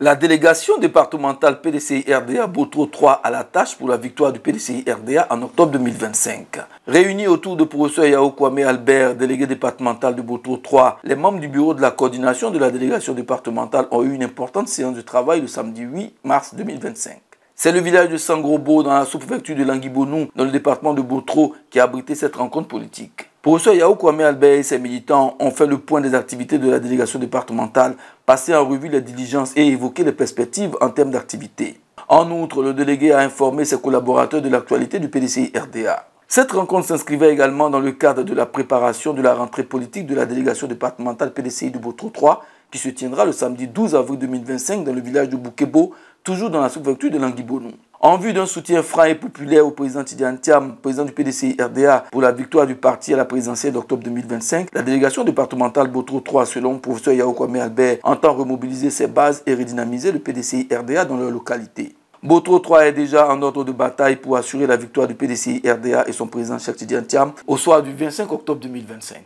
La délégation départementale PDCI-RDA Botro 3 à la tâche pour la victoire du PDCI-RDA en octobre 2025. Réunis autour de professeur Yao Kwame Albert, délégué départemental de Botro 3, les membres du bureau de la coordination de la délégation départementale ont eu une importante séance de travail le samedi 8 mars 2025. C'est le village de Sangrobo dans la sous-préfecture de Languibonou, dans le département de Botro, qui a abrité cette rencontre politique. Professeur Yao Kwame Albert et ses militants ont fait le point des activités de la délégation départementale, passé en revue les diligences et évoqué les perspectives en termes d'activité. En outre, le délégué a informé ses collaborateurs de l'actualité du PDCI-RDA. Cette rencontre s'inscrivait également dans le cadre de la préparation de la rentrée politique de la délégation départementale PDCI de Botro 3, qui se tiendra le samedi 12 avril 2025 dans le village de Boukebo, toujours dans la sous-préfecture de Languibonou. En vue d'un soutien franc et populaire au président Tidiane Thiam, président du PDCI-RDA, pour la victoire du parti à la présidentielle d'octobre 2025, la délégation départementale Botro 3, selon le professeur Yao Kwame Albert, entend remobiliser ses bases et redynamiser le PDCI-RDA dans leur localité. Botro 3 est déjà en ordre de bataille pour assurer la victoire du PDCI-RDA et son président Cheikh Tidiane Thiam au soir du 25 octobre 2025.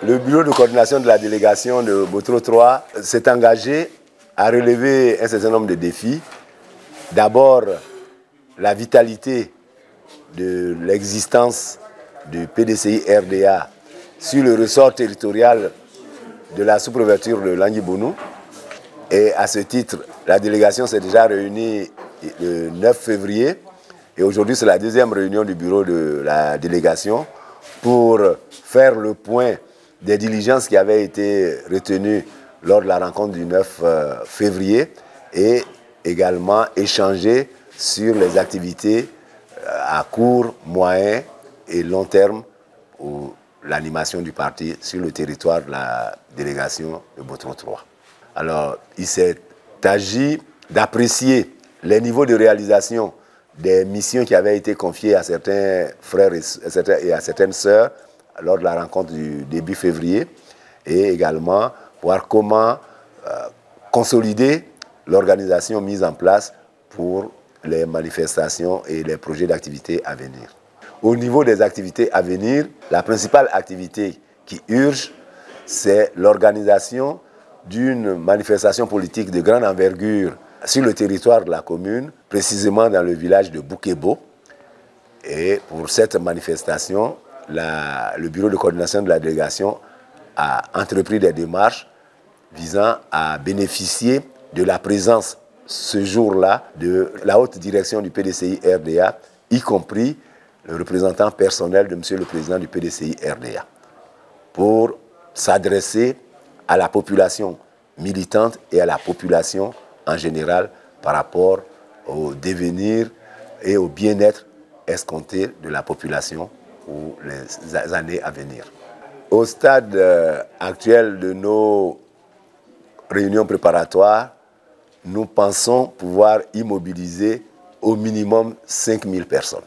Le bureau de coordination de la délégation de Botro 3 s'est engagé à relever un certain nombre de défis. D'abord, la vitalité de l'existence du PDCI-RDA sur le ressort territorial de la sous-préfecture de Languibonou. Et à ce titre, la délégation s'est déjà réunie le 9 février. Et aujourd'hui, c'est la deuxième réunion du bureau de la délégation pour faire le point des diligences qui avaient été retenues lors de la rencontre du 9 février et également échanger sur les activités à court, moyen et long terme pour l'animation du parti sur le territoire de la délégation de Botro 3. Alors, il s'est agi d'apprécier les niveaux de réalisation des missions qui avaient été confiées à certains frères et à certaines sœurs lors de la rencontre du début février et également voir comment consolider l'organisation mise en place pour les manifestations et les projets d'activité à venir. Au niveau des activités à venir, la principale activité qui urge, c'est l'organisation d'une manifestation politique de grande envergure sur le territoire de la commune, précisément dans le village de Boukebo. Et pour cette manifestation, le bureau de coordination de la délégation a entrepris des démarches visant à bénéficier de la présence ce jour-là de la haute direction du PDCI-RDA, y compris le représentant personnel de M. le Président du PDCI-RDA, pour s'adresser à la population militante et à la population en général par rapport au devenir et au bien-être escompté de la population pour les années à venir. Au stade actuel de nos réunions préparatoires, nous pensons pouvoir immobiliser au minimum 5000 personnes.